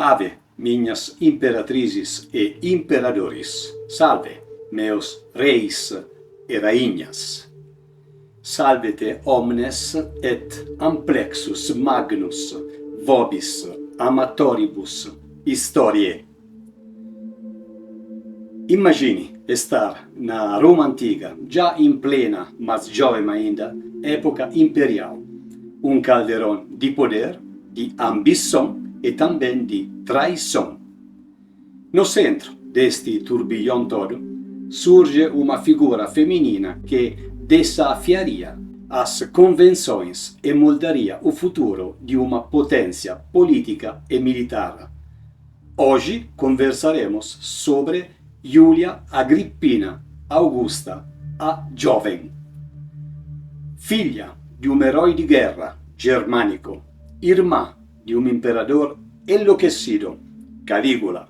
Ave, minhas imperatrizes e imperadores, salve, meus reis e rainhas. Salvete omnes et amplexus magnus vobis amatoribus historiae. Imagine estar na Roma antiga, já em plena, mas jovem ainda, época imperial. Um caldeirão de poder, de ambição e também de traição. No centro deste turbilhão todo, surge uma figura feminina que desafiaria as convenções e moldaria o futuro de uma potência política e militar. Hoje conversaremos sobre Julia Agrippina Augusta, a jovem. Filha de um herói de guerra germânico, irmã de um imperador enlouquecido, Calígula,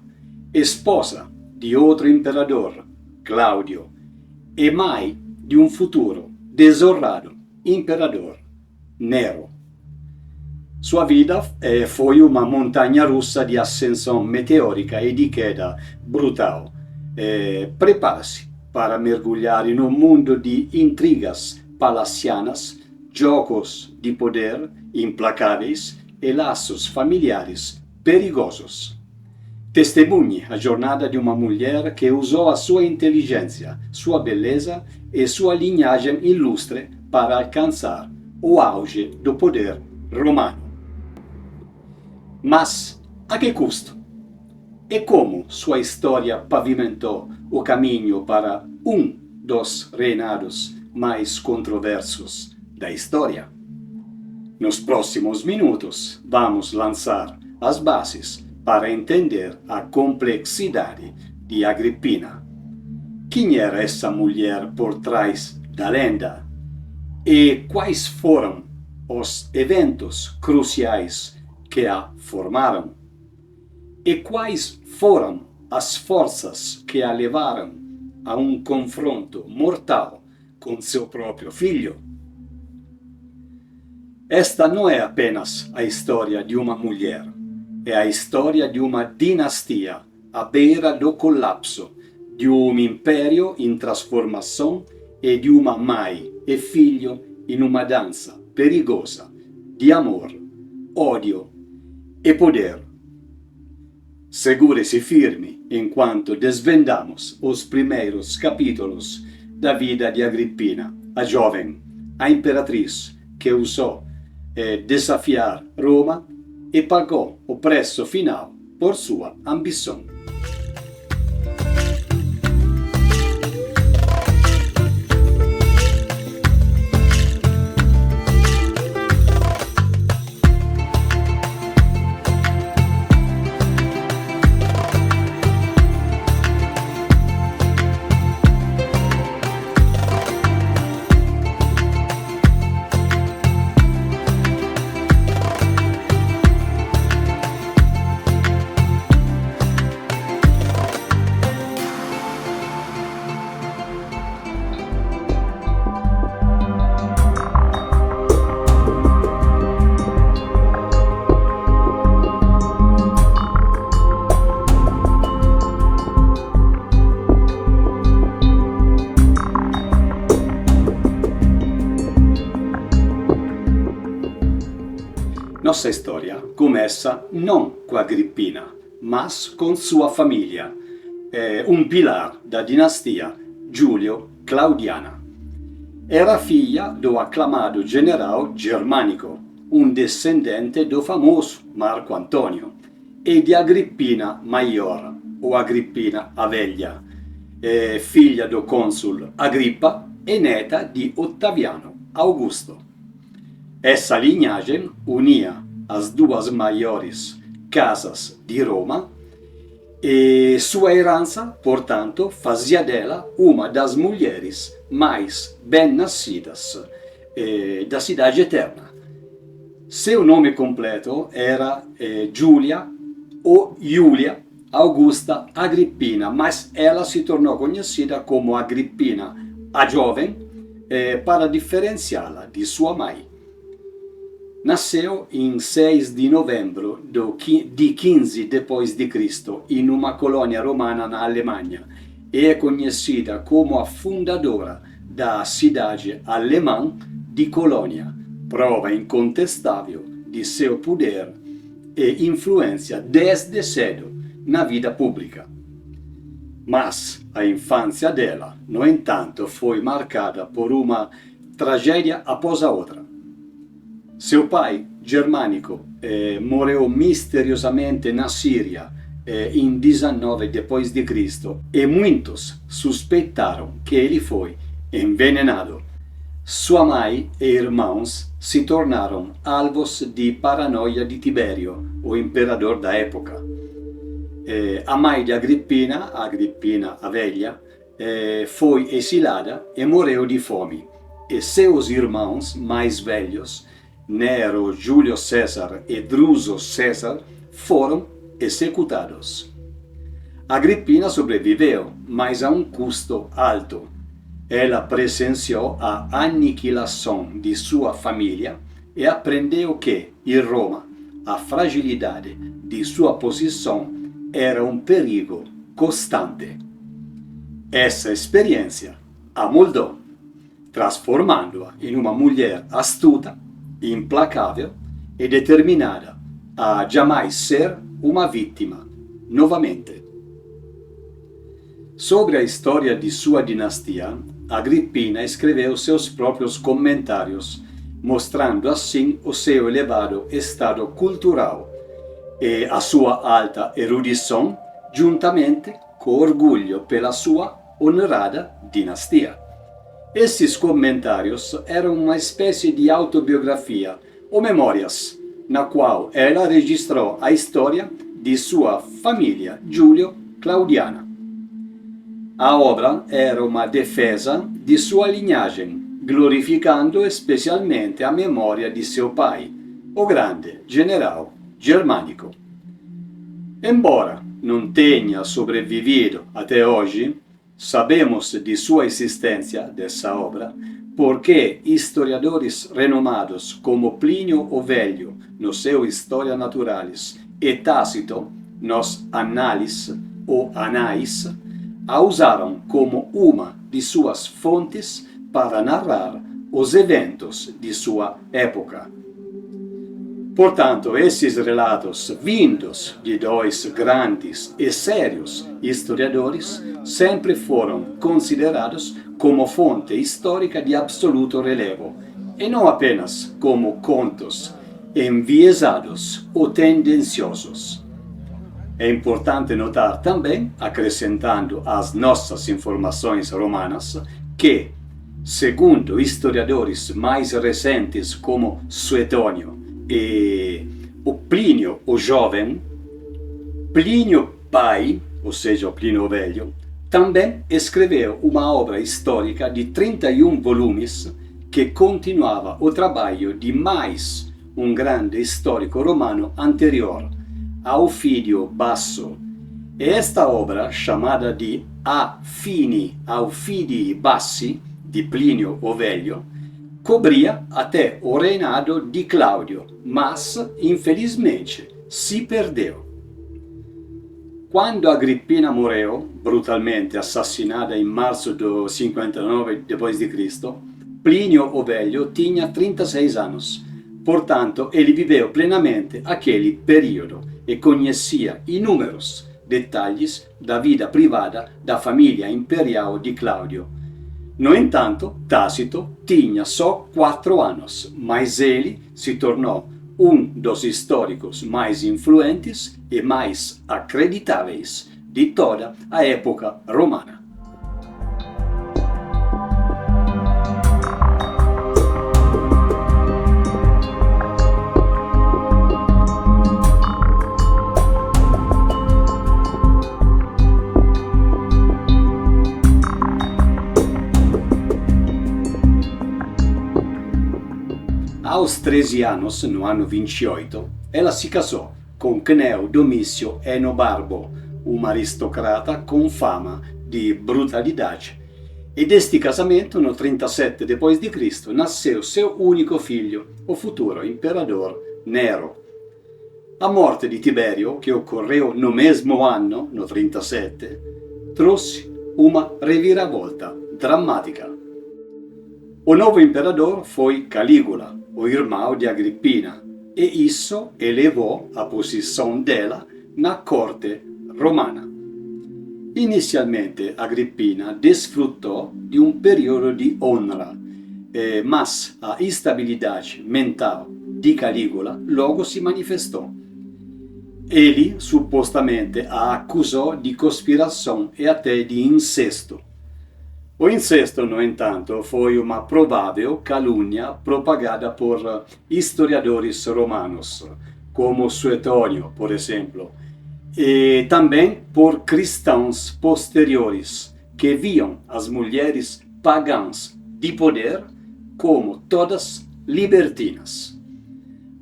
esposa de outro imperador, Cláudio, e mãe de um futuro desonrado imperador, Nero. Sua vida foi uma montanha-russa de ascensão meteórica e de queda brutal. Prepare-se para mergulhar em um mundo de intrigas palacianas, jogos de poder implacáveis e laços familiares perigosos. Testemunhe a jornada de uma mulher que usou a sua inteligência, sua beleza e sua linhagem ilustre para alcançar o auge do poder romano. Mas a que custo? E como sua história pavimentou o caminho para um dos reinados mais controversos da história? Nos próximos minutos, vamos lançar as bases para entender a complexidade de Agrippina. Quem era essa mulher por trás da lenda? E quais foram os eventos cruciais que a formaram? E quais foram as forças que a levaram a um confronto mortal com seu próprio filho? Esta não é apenas a história de uma mulher, é a história de uma dinastia à beira do colapso, de um império em transformação e de uma mãe e filho em uma dança perigosa de amor, ódio e poder. Segure-se firme enquanto desvendamos os primeiros capítulos da vida de Agrippina, a jovem, a imperatriz que ousou desafiar Roma e pagou o preço final por sua ambição. Nossa história começa não com Agrippina, mas com sua família, um pilar da dinastia Giulio-Claudiana. Era filha do aclamado general germânico, um descendente do famoso Marco Antônio, e de Agrippina Maior, ou Agrippina a Velha, filha do cônsul Agrippa e neta de Ottaviano Augusto. Essa linhagem unia as duas maiores casas de Roma e sua herança, portanto, fazia dela uma das mulheres mais bem-nascidas da Cidade Eterna. Seu nome completo era Giulia ou Julia Augusta Agrippina, mas ela se tornou conhecida como Agrippina a Jovem para diferenciá-la de sua mãe. Nasceu em 6 de novembro di 15 depois de Cristo in una colonia romana na Alemanha e é conhecida como a fundadora da cidade alemã de Colônia, prova incontestável de seu poder e influência desde cedo na vida pública. Mas a infância dela, no entanto, foi marcada por uma tragédia após a outra. Seu pai, germânico, morreu misteriosamente na Síria em 19 depois de Cristo e muitos suspeitaram que ele foi envenenado. Sua mãe e irmãos se tornaram alvos de paranoia de Tibério, o imperador da época. A mãe de Agrippina a velha, foi exilada e morreu de fome. E seus irmãos mais velhos, Nero, Júlio César e Druso César, foram executados. Agrippina sobreviveu, mas a um custo alto. Ela presenciou a aniquilação de sua família e aprendeu que, em Roma, a fragilidade de sua posição era um perigo constante. Essa experiência a moldou, transformando-a em uma mulher astuta, implacável e determinada a jamais ser uma vítima novamente. Sobre a história de sua dinastia, Agrippina escreveu seus próprios comentários, mostrando assim o seu elevado estado cultural e a sua alta erudição, juntamente com orgulho pela sua honrada dinastia. Esses comentários eram uma espécie de autobiografia ou memórias, na qual ela registrou a história de sua família Júlio-Claudiana. A obra era uma defesa de sua linhagem, glorificando especialmente a memória de seu pai, o grande general germânico. Embora não tenha sobrevivido até hoje, sabemos de sua existência, dessa obra, porque historiadores renomados como Plínio o Velho, no seu Historia Naturalis, e Tácito, nos Annales ou Anais, a usaram como uma de suas fontes para narrar os eventos de sua época. Portanto, esses relatos vindos de dois grandes e sérios historiadores sempre foram considerados como fonte histórica de absoluto relevo, e não apenas como contos enviesados ou tendenciosos. É importante notar também, acrescentando às nossas informações romanas, que, segundo historiadores mais recentes como Suetônio e o Plínio o Jovem, Plínio pai, ou seja, o Plínio o Velho, também escreveu uma obra histórica de 31 volumes que continuava o trabalho de mais um grande histórico romano anterior, Aufidio Basso. E esta obra, chamada de A Fini Aufidii Bassi, de Plínio o Velho, cobria até o reinado de Cláudio, mas, infelizmente, se perdeu. Quando Agrippina morreu, brutalmente assassinada em março do 59 d.C., Plínio o Velho tinha 36 anos. Portanto, ele viveu plenamente aquele período e conhecia inúmeros detalhes da vida privada da família imperial de Cláudio. No entanto, Tácito tinha só 4 anos, mas ele se tornou um dos históricos mais influentes e mais acreditáveis de toda a época romana. Aos 13 anos, no ano 28, ela se casou com Cneo Domício Enobarbo, um aristocrata com fama de brutalidade, E deste casamento, no 37 d.C., nasceu seu único filho, o futuro imperador Nero. A morte di Tiberio, che ocorreu no mesmo anno, no 37, trouxe uma reviravolta dramática. O novo imperador foi Calígula, o irmão de Agrippina, e isso elevou a posição dela na corte romana. Inicialmente, Agrippina desfrutou de um período de honra, mas a instabilidade mental de Calígula logo se manifestou. Ele supostamente a acusou de conspiração e até de incesto. O incesto, no entanto, foi uma provável calúnia propagada por historiadores romanos, como Suetônio, por exemplo, e também por cristãos posteriores, que viam as mulheres pagãs de poder como todas libertinas.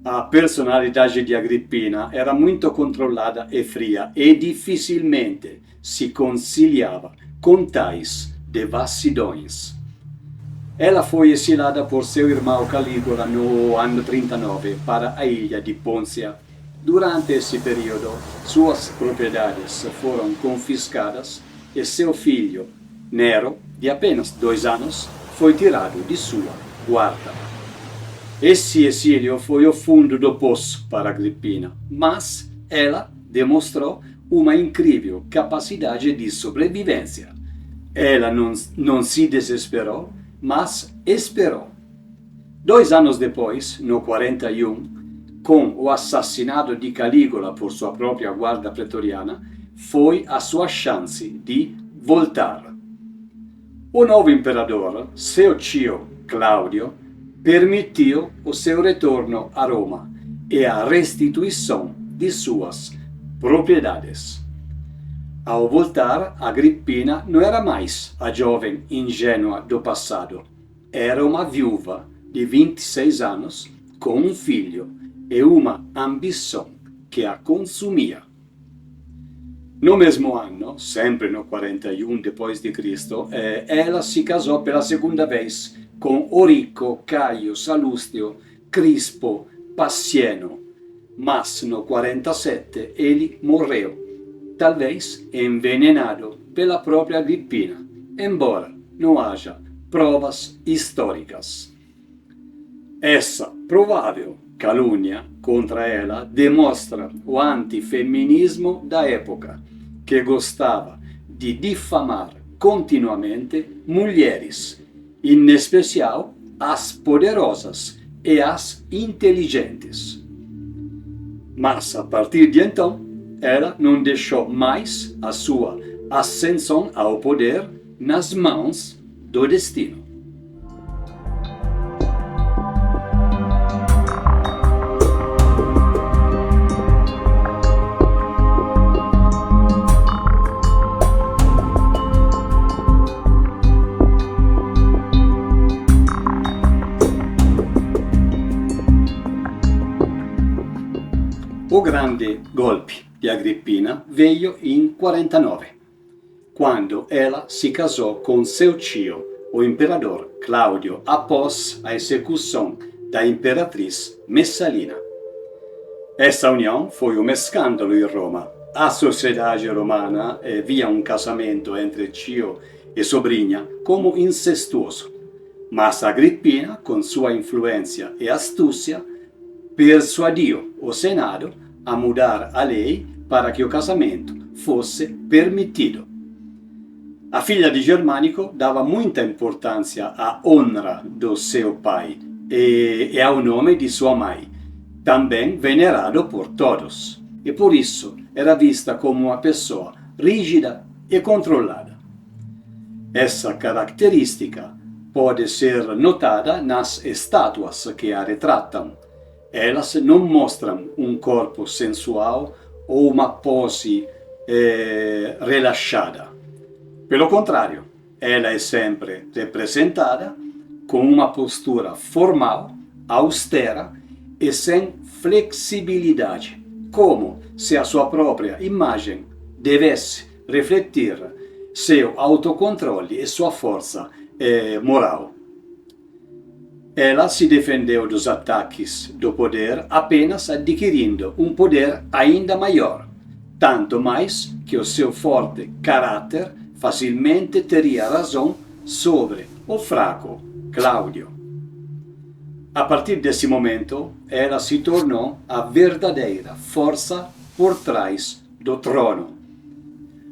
A personalidade de Agrippina era muito controlada e fria e dificilmente se conciliava com tais devassidões. Ela foi exilada por seu irmão Calígula no ano 39 para a ilha de Pôncia. Durante esse período, suas propriedades foram confiscadas e seu filho, Nero, de apenas 2 anos, foi tirado de sua guarda. Esse exílio foi o fundo do poço para Agrippina, mas ela demonstrou uma incrível capacidade de sobrevivência. Ela não se desesperou, mas esperou. 2 anos depois, no 41, com o assassinato de Calígula por sua própria guarda pretoriana, foi a sua chance de voltar. O novo imperador, seu tio Cláudio, permitiu o seu retorno a Roma e a restituição de suas propriedades. Ao voltar, Agrippina não era mais a jovem ingênua do passado. Era uma viúva de 26 anos com um filho e uma ambição que a consumia. No mesmo ano, sempre no 41 d.C., ela se casou pela segunda vez com o rico Caio Salustio Crispo Passieno, mas no 47 ele morreu, talvez envenenado pela própria Agrippina, embora não haja provas históricas. Essa provável calúnia contra ela demonstra o antifeminismo da época, que gostava de difamar continuamente mulheres, em especial as poderosas e as inteligentes. Mas a partir de então, ela não deixou mais a sua ascensão ao poder nas mãos do destino. O grande golpe de Agrippina veio em 49, quando ela se casou com seu tio, o imperador Cláudio, após a execução da imperatriz Messalina. Essa união foi um escândalo em Roma. A sociedade romana via um casamento entre tio e sobrinha como incestuoso, mas Agrippina, com sua influência e astúcia, persuadiu o Senado a mudar a lei para que o casamento fosse permitido. A filha de Germânico dava muita importância à honra do seu pai e ao nome de sua mãe, também venerado por todos, e por isso era vista como uma pessoa rígida e controlada. Essa característica pode ser notada nas estátuas que a retratam. Elas não mostram um corpo sensual ou uma pose relaxada. Pelo contrário, ela é sempre representada com uma postura formal, austera e sem flexibilidade, como se a sua própria imagem devesse refletir seu autocontrole e sua força moral. Ela se defendeu dos ataques do poder apenas adquirindo um poder ainda maior, tanto mais que o seu forte caráter facilmente teria razão sobre o fraco Cláudio. A partir desse momento, ela se tornou a verdadeira força por trás do trono.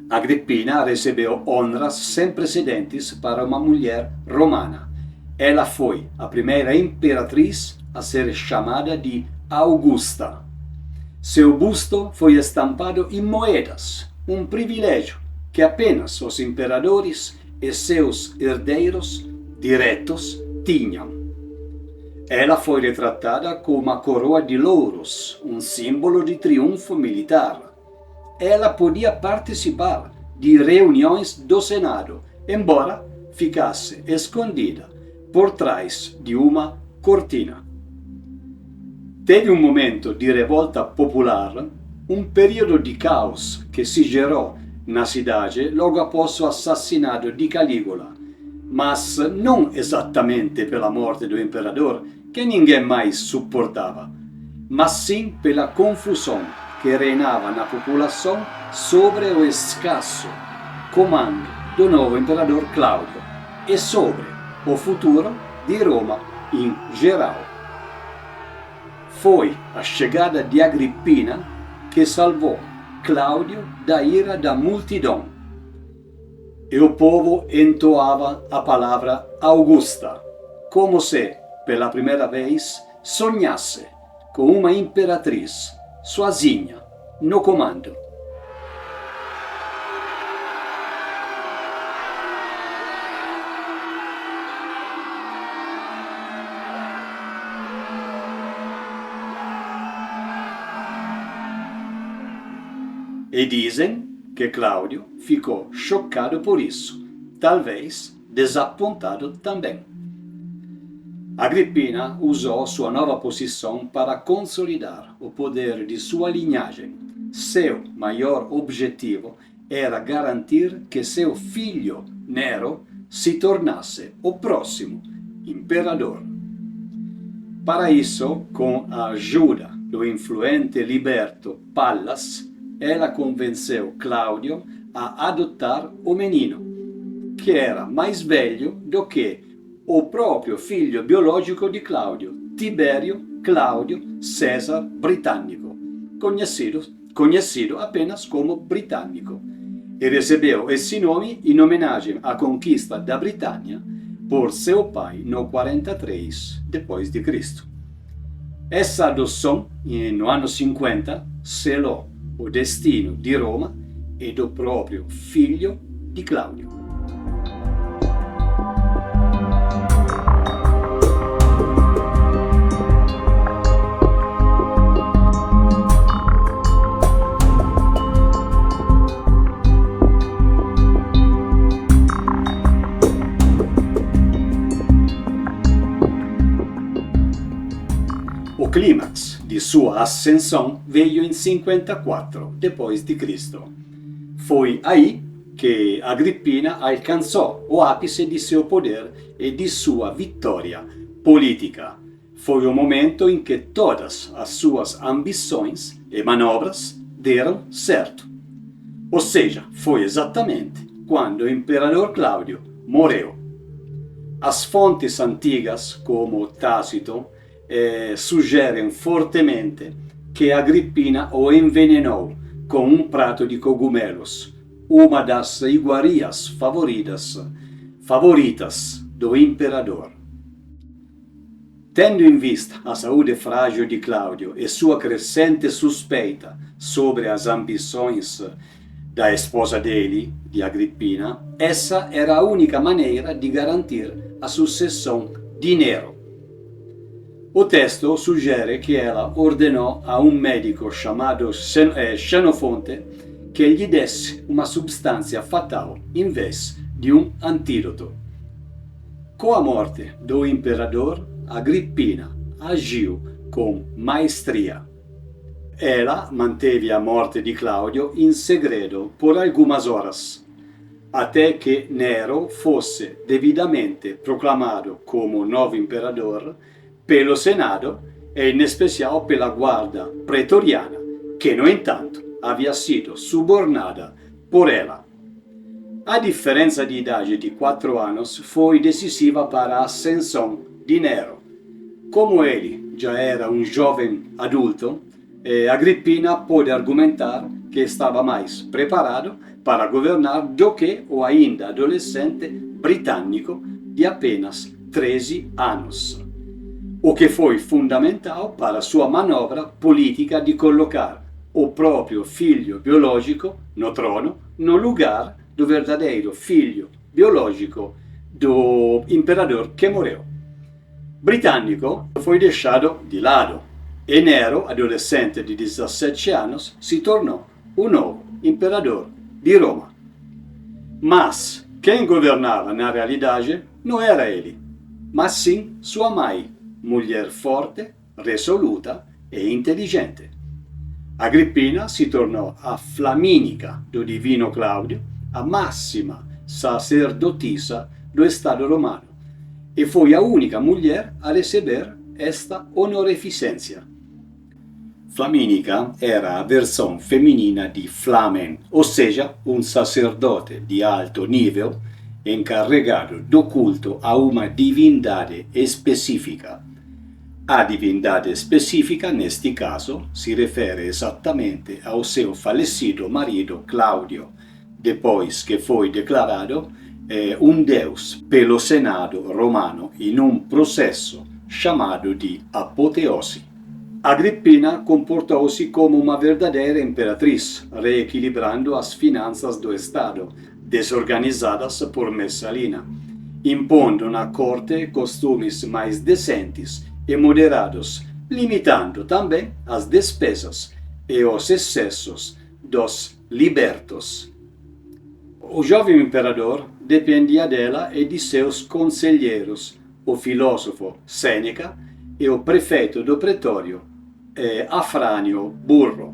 Agrippina recebeu honras sem precedentes para uma mulher romana. Ela foi a primeira imperatriz a ser chamada de Augusta. Seu busto foi estampado em moedas, um privilégio que apenas os imperadores e seus herdeiros diretos tinham. Ela foi retratada com uma coroa de louros, um símbolo de triunfo militar. Ela podia participar de reuniões do Senado, embora ficasse escondida por trás de uma cortina. Teve um momento de revolta popular, um período de caos que se gerou na cidade logo após o assassinato di Calígula, mas não exatamente pela morte do imperador, que ninguém mais suportava, mas sim pela confusão que reinava na população sobre o escasso comando do novo imperador Cláudio e sobre o futuro de Roma em geral. Foi a chegada de Agrippina que salvou Cláudio da ira da multidão. E o povo entoava a palavra Augusta, como se, pela primeira vez, sonhasse com uma imperatriz sozinha no comando. E dizem que Cláudio ficou chocado por isso, talvez desapontado também. Agrippina usou sua nova posição para consolidar o poder de sua linhagem. Seu maior objetivo era garantir que seu filho Nero se tornasse o próximo imperador. Para isso, com a ajuda do influente liberto Pallas, ela convenceu Cláudio a adotar o menino, que era mais velho do que o próprio filho biológico de Cláudio, Tibério Cláudio César Britânico, conhecido apenas como Britânico, e recebeu esse nome em homenagem à conquista da Britânia por seu pai no 43 d.C. Essa adoção, no ano 50, selou o destino di Roma e do próprio figlio di Claudio. O clímax de sua ascensão veio em 54 d.C. Foi aí que Agrippina alcançou o ápice de seu poder e de sua vitória política. Foi o momento em que todas as suas ambições e manobras deram certo. Ou seja, foi exatamente quando o imperador Cláudio morreu. As fontes antigas, como Tácito, sugerem fortemente que Agrippina o envenenou com um prato de cogumelos, uma das iguarias favoritas do imperador. Tendo em vista a saúde frágil de Cláudio e sua crescente suspeita sobre as ambições da esposa dele, de Agrippina, essa era a única maneira de garantir a sucessão de Nero. O texto sugere que ela ordenou a um médico chamado Xenofonte que lhe desse uma substância fatal em vez de um antídoto. Com a morte do imperador, Agrippina agiu com maestria. Ela manteve a morte de Cláudio em segredo por algumas horas. até che Nero fosse debidamente proclamato come nuovo imperador per lo Senato e in speciale per la guardia pretoriana, che no intanto havia sido subornata por ela. A differenza di idade de 4 anos, foi decisiva para a ascensão de Nero. Como ele já era um jovem adulto, Agrippina pôde argumentar que estava mais preparado para governar do que o ainda adolescente britânico de apenas 13 anos, o que foi fundamental para sua manobra política de colocar o próprio filho biológico no trono, no lugar do verdadeiro filho biológico do imperador que morreu. Britânico foi deixado de lado e Nero, adolescente de 17 anos, se tornou o novo imperador de Roma. Mas quem governava na realidade não era ele, mas sim sua mãe, mulher forte, resoluta e inteligente. Agrippina se tornou a Flaminica do divino Claudio, a máxima sacerdotisa do Estado romano, e foi a única mulher a receber esta onoreficência. Flaminica era a versão feminina de Flamen, ou seja, um sacerdote de alto nível encarregado do culto a uma divindade específica. A divindade específica, neste caso, se refere exatamente ao seu falecido marido Claudio, depois que foi declarado um deus pelo Senado romano em um processo chamado de apoteose. Agrippina comportou-se como uma verdadeira imperatriz, reequilibrando as finanças do Estado, desorganizadas por Messalina, impondo na corte costumes mais decentes e moderados, limitando também as despesas e os excessos dos libertos. O jovem imperador dependia dela e de seus conselheiros, o filósofo Sêneca e o prefeito do pretório, Afrânio Burro.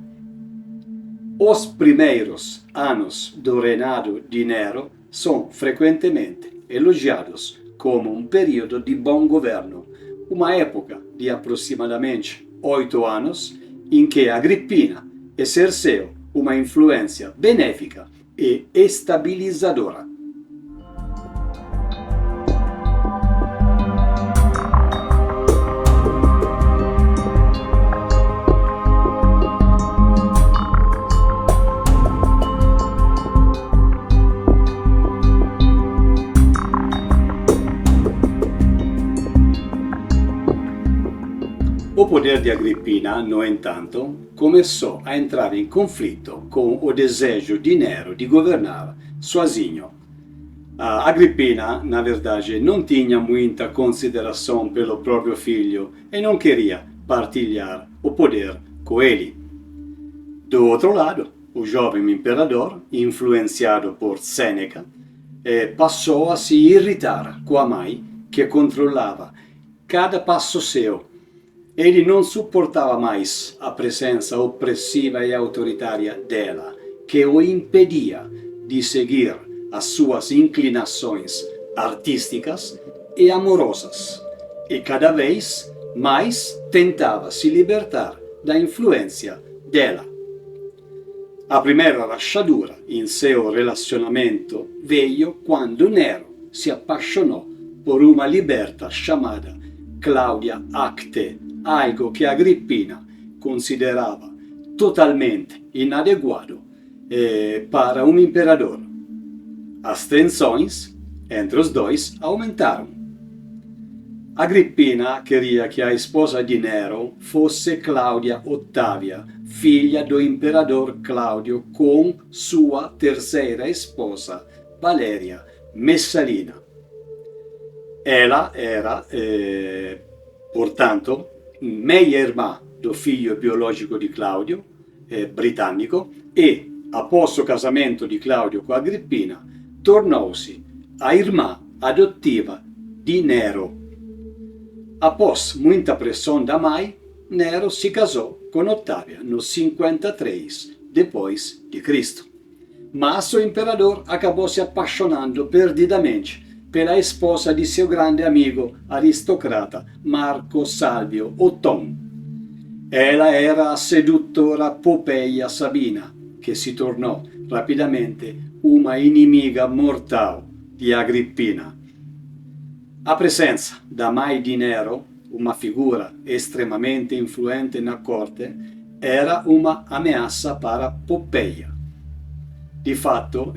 Os primeiros anos do reinado de Nero são frequentemente elogiados como um período de bom governo, uma época de aproximadamente 8 anos em que Agrippina exerceu uma influência benéfica e estabilizadora. O poder de Agrippina, no entanto, começou a entrar em conflito com o desejo de Nero de governar sozinho. Agrippina, na verdade, não tinha muita consideração pelo próprio filho e não queria partilhar o poder com ele. Do outro lado, o jovem imperador, influenciado por Sêneca, passou a se irritar com a mãe, que controlava cada passo seu. Ele não suportava mais a presença opressiva e autoritária dela, que o impedia de seguir as suas inclinações artísticas e amorosas, e cada vez mais tentava se libertar da influência dela. A primeira rachadura em seu relacionamento veio quando Nero se apaixonou por uma liberta chamada Claudia Acte, algo que Agrippina considerava totalmente inadequado para um imperador. As tensões entre os dois aumentaram. Agrippina queria que a esposa de Nero fosse Cláudia Otávia, filha do imperador Cláudio, com sua terceira esposa, Valéria Messalina. Ela era, portanto, meia-irmã do filho biológico de Cláudio, britânico, e, após o casamento de Cláudio com Agrippina, tornou-se a irmã adotiva de Nero. Após muita pressão da mãe, Nero se casou com Otávia no 53 depois de Cristo. Mas o imperador acabou se apaixonando perdidamente pela esposa de seu grande amigo aristocrata Marco Salvio Otton. Ela era a seduttora Poppaea Sabina, che si tornò rapidamente uma inimiga mortal di Agrippina. A presenza da mai di Nero, uma figura estremamente influente na corte, era uma ameaça para Poppaea. Di fatto,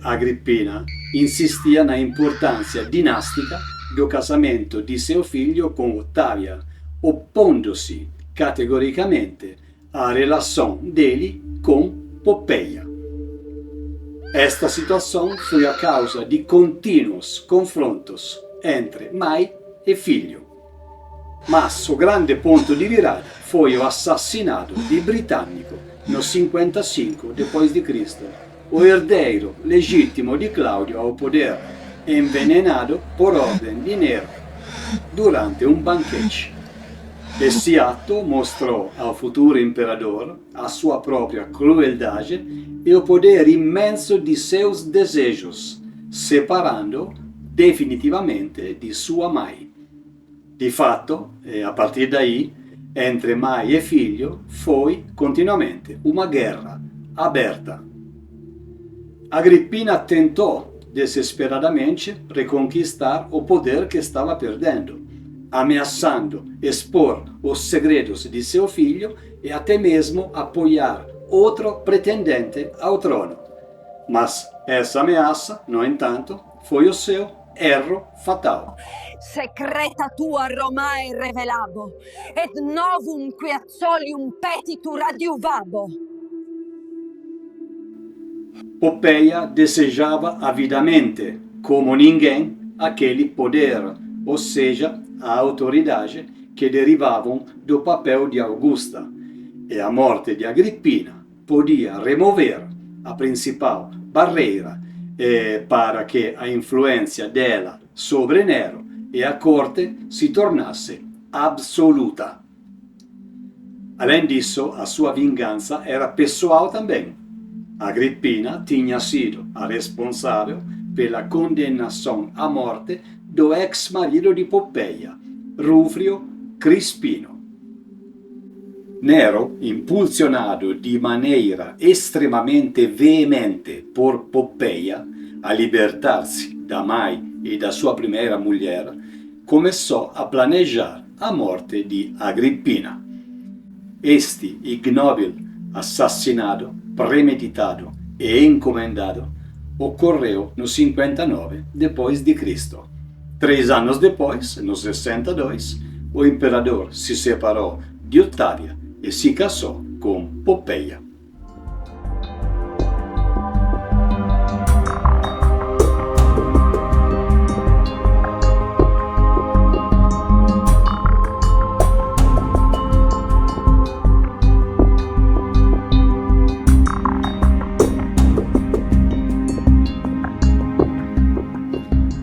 Agrippina insistia na importância dinástica do casamento di seu filho com Ottavia, oppondo-se categoricamente à relação dele com Poppaea. Esta situação foi a causa de contínuos confrontos entre mãe e filho. Mas o grande ponto di virada foi o assassinato di Britannico no 55 d.C., o herdeiro legítimo de Cláudio ao poder, envenenado por ordem de Nero durante um banquete. Esse ato mostrou ao futuro imperador a sua própria crueldade e o poder imenso de seus desejos, separando definitivamente de sua mãe. Di fatto, a partir daí, entre mãe e filho, foi continuamente uma guerra aberta. Agrippina tentou desesperadamente reconquistar o poder que estava perdendo, ameaçando expor os segredos de seu filho e até mesmo apoiar outro pretendente ao trono. Mas essa ameaça, no entanto, foi o seu erro fatal. Secreta tua Romae revelabo, et novum quiazzolium petitur adiuvabo. Poppaea desejava avidamente, como ninguém, aquele poder, ou seja, a autoridade que derivavam do papel de Augusta, e a morte de Agrippina podia remover a principal barreira para que a influência dela sobre Nero e a corte se tornasse absoluta. Além disso, a sua vingança era pessoal também. Agrippina tinha sido a responsável pela condenação à morte do ex-marido de Poppaea, Rufio Crispino. Nero, impulsionado de maneira extremamente veemente por Poppaea a libertar-se da mãe e da sua primeira mulher, começou a planejar a morte de Agrippina. Este ignóbil assassinato, premeditado e encomendado, ocorreu no 59 d.C. 3 anos depois, no 62, o imperador se separou de Ottavia e se casou com Poppaea.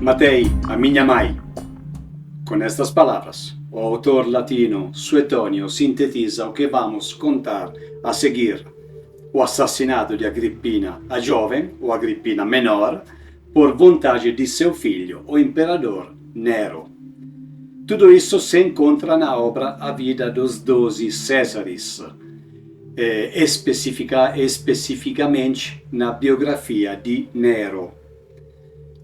Matei a minha mãe. Com estas palavras, o autor latino Suetonio sintetiza o que vamos contar a seguir: o assassinato de Agrippina a jovem, ou Agrippina menor, por vontade de seu filho, o imperador Nero. Tudo isso se encontra na obra A Vida dos 12 Césares, especificamente na biografia de Nero.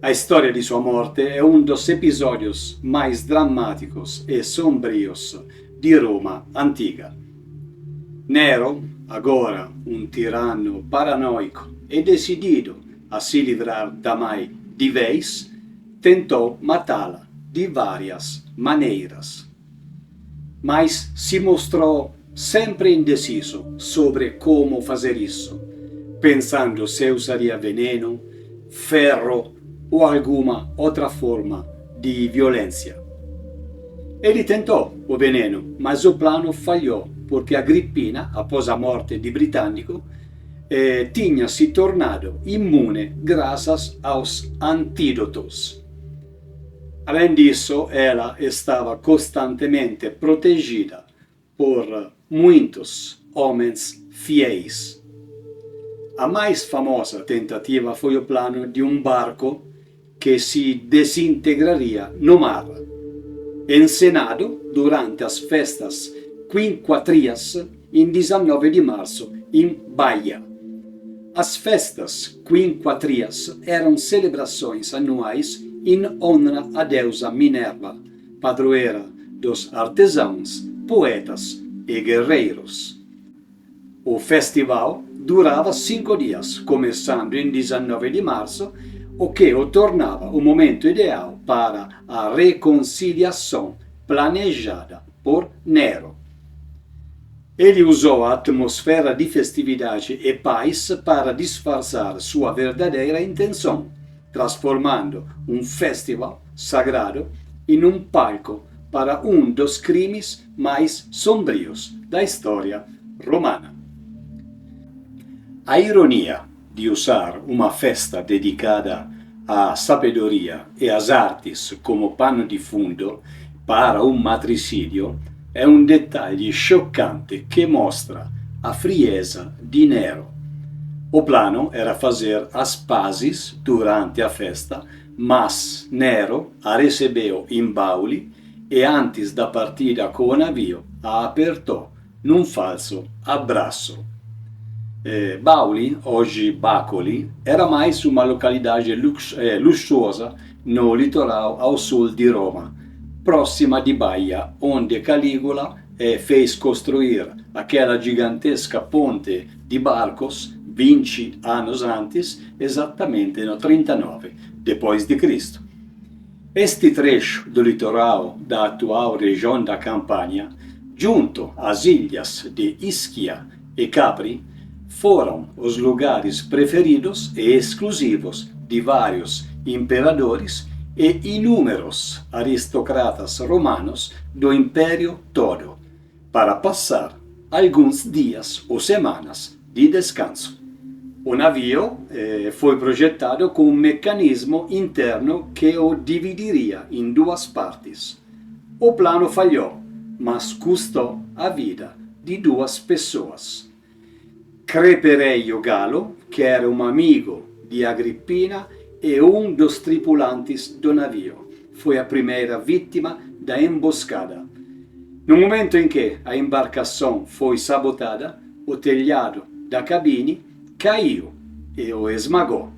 A história de sua morte é um dos episódios mais dramáticos e sombrios de Roma antiga. Nero, agora um tirano paranoico e decidido a se livrar da mãe de vez, tentou matá-la de várias maneiras. Mas se mostrou sempre indeciso sobre como fazer isso, pensando se usaria veneno, ferro ou alguma outra forma de violência. Ele tentou o veneno, mas o plano falhou, porque Agrippina, após a morte de Britannico, tinha se tornado imune graças aos antídotos. Além disso, ela estava constantemente protegida por muitos homens fiéis. A mais famosa tentativa foi o plano de um barco que se desintegraria no mar, encenado durante as festas quinquatrias em 19 de março em Bahia. As festas quinquatrias eram celebrações anuais em honra à deusa Minerva, padroeira dos artesãos, poetas e guerreiros. O festival durava 5 dias, começando em 19 de março, o que o tornava o momento ideal para a reconciliação planejada por Nero. Ele usou a atmosfera de festividade e paz para disfarçar sua verdadeira intenção, transformando um festival sagrado em um palco para um dos crimes mais sombrios da história romana. A ironia de usar uma festa dedicada à sabedoria e às artes como pano de fundo para um matricídio é um detalhe chocante que mostra a frieza de Nero. O plano era fazer as pazes durante a festa, mas Nero a recebeu em baule e antes da partida com o navio a apertou num falso abraço. Bauli, hoje Bacoli, era mais uma localidade luxuosa no litoral ao sul de Roma, próxima de Baia, onde Calígula fez construir aquela gigantesca ponte de barcos 20 anos antes, exatamente no 39 depois de Cristo. Este trecho do litoral da atual região da Campania, junto às ilhas de Ischia e Capri, foram os lugares preferidos e exclusivos de vários imperadores e inúmeros aristocratas romanos do Império todo, para passar alguns dias ou semanas de descanso. O navio foi projetado com um mecanismo interno que o dividiria em 2 partes. O plano falhou, mas custou a vida de 2 pessoas. Crepereio Galo, que era um amigo de Agrippina e um dos tripulantes do navio, foi a primeira vítima da emboscada. No momento em que a embarcação foi sabotada, o telhado da cabine caiu e o esmagou.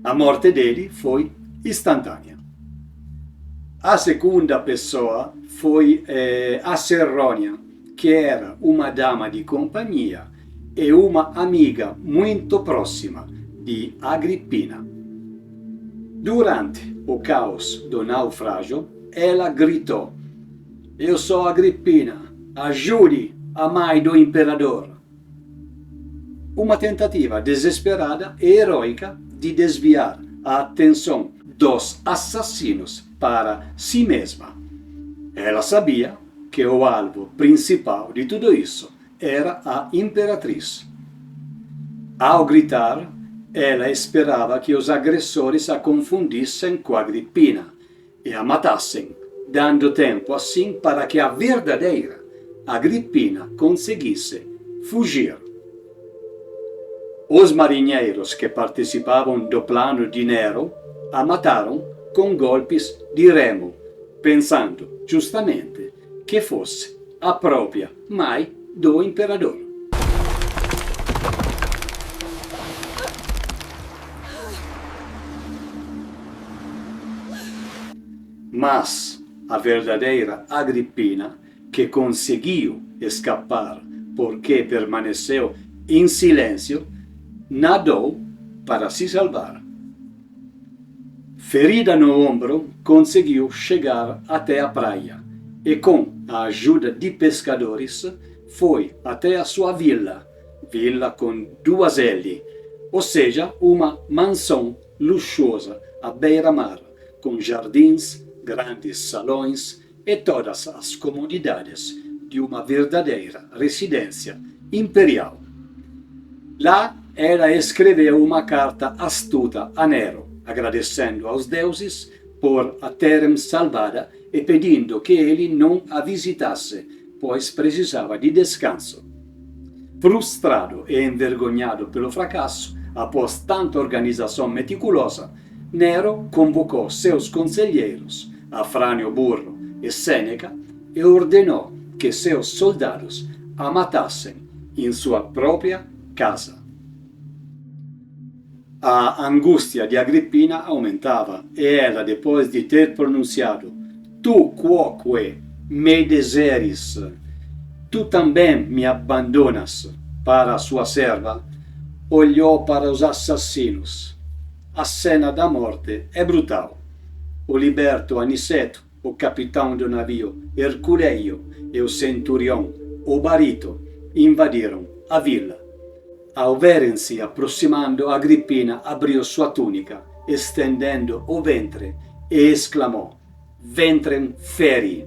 A morte dele foi instantânea. A segunda pessoa foi a Serrônia, que era uma dama de companhia e uma amiga muito próxima de Agrippina. Durante o caos do naufrágio, ela gritou: "Eu sou Agrippina, ajude a mãe do imperador." Uma tentativa desesperada e heroica de desviar a atenção dos assassinos para si mesma. Ela sabia que o alvo principal de tudo isso era a imperatriz. Ao gritar, ela esperava que os agressores a confundissem com Agrippina e a matassem, dando tempo assim para que a verdadeira Agrippina conseguisse fugir. Os marinheiros que participavam do plano de Nero a mataram com golpes de remo, pensando justamente que fosse a própria mãe do imperador. Mas a verdadeira Agrippina, que conseguiu escapar porque permaneceu em silêncio, nadou para se salvar. Ferida no ombro, conseguiu chegar até a praia e, com a ajuda de pescadores, foi até a sua vila com 2 L, ou seja, uma mansão luxuosa à beira-mar, com jardins, grandes salões e todas as comodidades de uma verdadeira residência imperial. Lá ela escreveu uma carta astuta a Nero, agradecendo aos deuses por a terem salvada e pedindo que ele não a visitasse, pois precisava de descanso. Frustrado e envergonhado pelo fracasso, após tanta organização meticulosa, Nero convocou seus conselheiros, Afrânio Burro e Sêneca, e ordenou que seus soldados a matassem em sua própria casa. A angústia de Agrippina aumentava e ela, depois de ter pronunciado "Tu quoque me deseris, tu também me abandonas", para sua serva, olhou para os assassinos. A cena da morte é brutal. O liberto Aniceto, o capitão do navio Herculeio e o centurião Obarito invadiram a vila. Ao verem-se aproximando, Agrippina abriu sua túnica, estendendo o ventre, e exclamou: "Ventrem feri!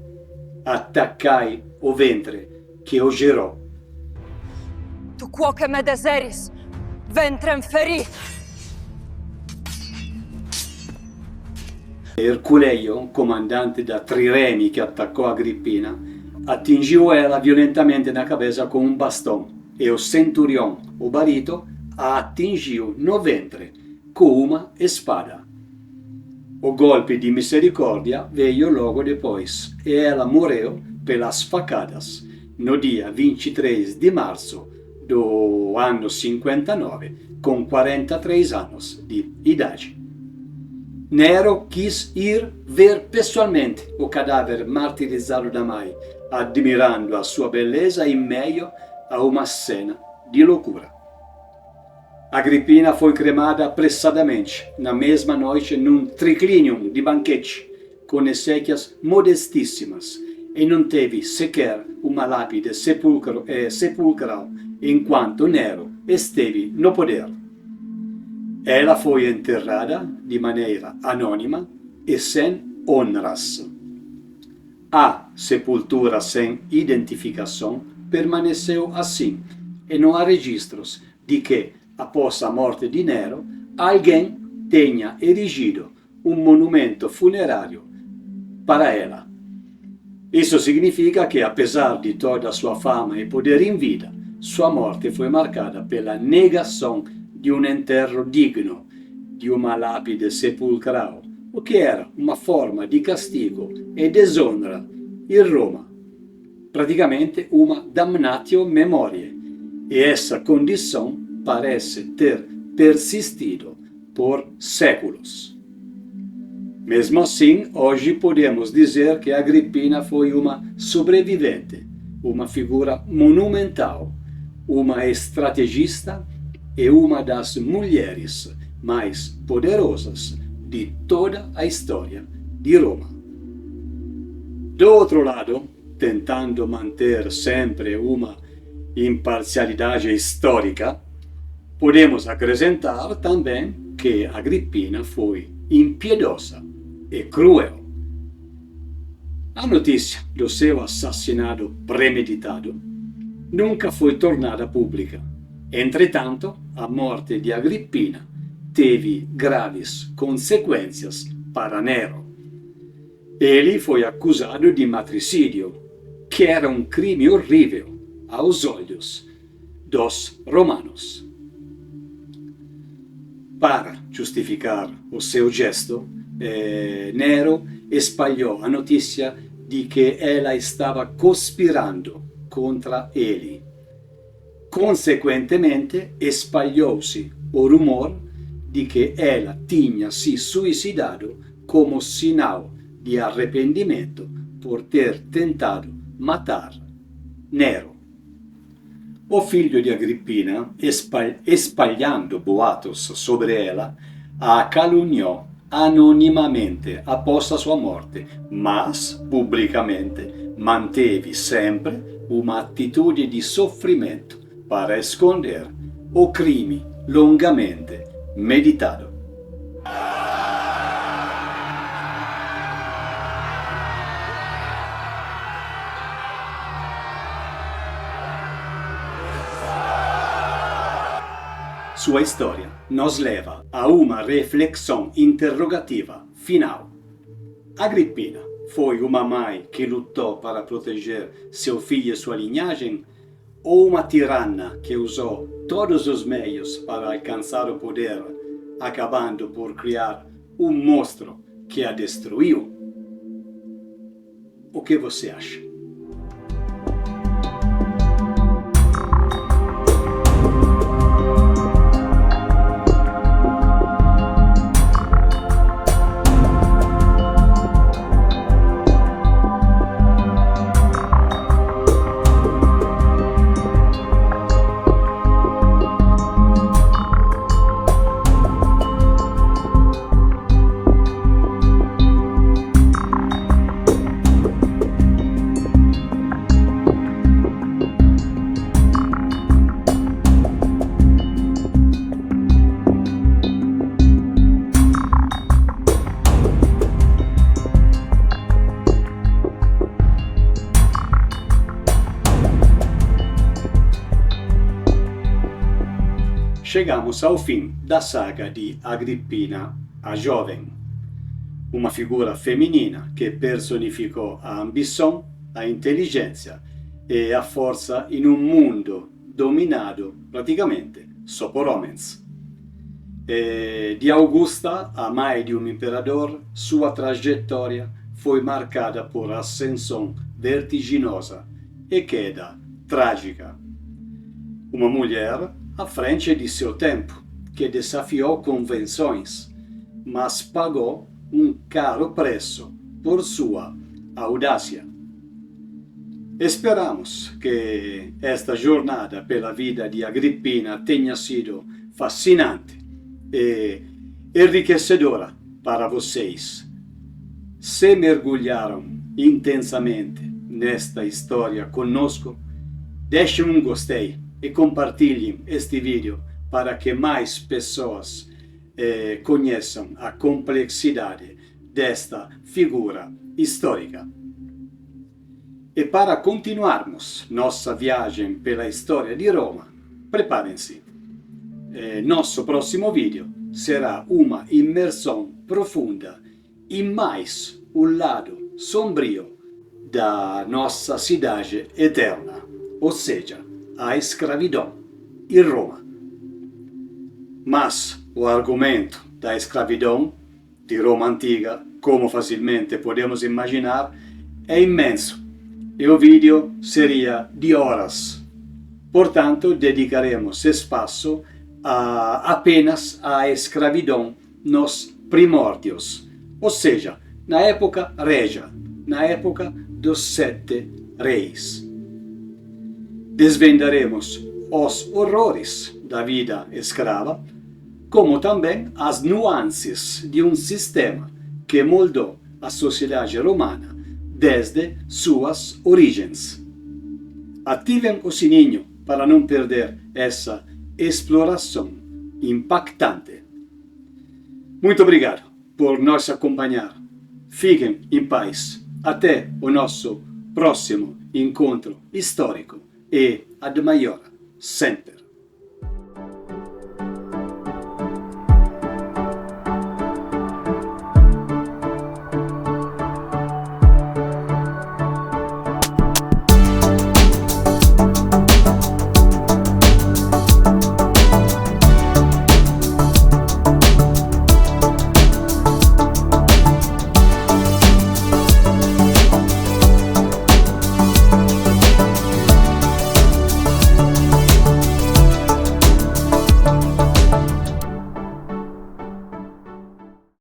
Attacai o ventre, que o gerou." Tu quoque me deseris, ventrem feri! Herculeio, comandante da Triremi que atacou Agrippina, atingiu ela violentamente na cabeça com um bastão e o centurião, o barito, a atingiu no ventre com uma espada. O golpe de misericórdia veio logo depois e ela morreu pelas facadas no dia 23 de março do ano 59, com 43 anos de idade. Nero quis ir ver pessoalmente o cadáver martirizado da mãe, admirando a sua beleza em meio a uma cena de loucura. Agrippina foi cremada apressadamente, na mesma noite, num triclinium de banquete, com exéquias modestíssimas, e não teve sequer uma lápide sepulcral enquanto Nero esteve no poder. Ela foi enterrada de maneira anônima e sem honras. A sepultura sem identificação permaneceu assim, e não há registros de que, após a morte de Nero, alguém tenha erigido um monumento funerário para ela. Isso significa que, apesar de toda a sua fama e poder em vida, sua morte foi marcada pela negação de um enterro digno, de uma lápide sepulcral, o que era uma forma de castigo e desonra em Roma, praticamente uma damnatio memoriae, e essa condição parece ter persistido por séculos. Mesmo assim, hoje podemos dizer que Agrippina foi uma sobrevivente, uma figura monumental, uma estrategista e uma das mulheres mais poderosas de toda a história de Roma. Do outro lado, tentando manter sempre uma imparcialidade histórica, podemos acrescentar também que Agrippina foi impiedosa e cruel. A notícia do seu assassinato premeditado nunca foi tornada pública. Entretanto, a morte de Agrippina teve graves consequências para Nero. Ele foi acusado de matricídio, que era um crime horrível aos olhos dos romanos. Para justificar o seu gesto, Nero espalhou a notícia de que ela estava conspirando contra ele. Consequentemente, espalhou-se o rumor de que ela tinha se suicidado como sinal de arrependimento por ter tentado matar Nero. O filho de Agrippina, espalhando boatos sobre ela, a calunniò anonimamente após a sua morte, mas pubblicamente manteve sempre uma atitude de sofrimento para esconder o crime longamente meditado. Sua história nos leva a uma reflexão interrogativa final. Agrippina foi uma mãe que lutou para proteger seu filho e sua linhagem, ou uma tirana que usou todos os meios para alcançar o poder, acabando por criar um monstro que a destruiu? O que você acha? Chegamos ao fim da saga de Agrippina a Jovem, uma figura feminina que personificou a ambição, a inteligência e a força em um mundo dominado praticamente só por homens. De Augusta a mãe de um imperador, sua trajetória foi marcada por ascensão vertiginosa e queda trágica. Uma mulher à frente de seu tempo, que desafiou convenções, mas pagou um caro preço por sua audácia. Esperamos que esta jornada pela vida de Agrippina tenha sido fascinante e enriquecedora para vocês. Se mergulharam intensamente nesta história conosco, deixem um gostei e compartilhem este vídeo para que mais pessoas conheçam a complexidade desta figura histórica. E para continuarmos nossa viagem pela história de Roma, preparem-se. Nosso próximo vídeo será uma imersão profunda em mais o lado sombrio da nossa cidade eterna, ou seja, a escravidão em Roma. Mas o argumento da escravidão de Roma antiga, como facilmente podemos imaginar, é imenso e o vídeo seria de horas. Portanto, dedicaremos espaço apenas à escravidão nos primórdios, ou seja, na época régia, na época dos 7 reis. Desvendaremos os horrores da vida escrava, como também as nuances de um sistema que moldou a sociedade romana desde suas origens. Ativem o sininho para não perder essa exploração impactante. Muito obrigado por nos acompanhar. Fiquem em paz. Até o nosso próximo encontro histórico. E ad maior sempre.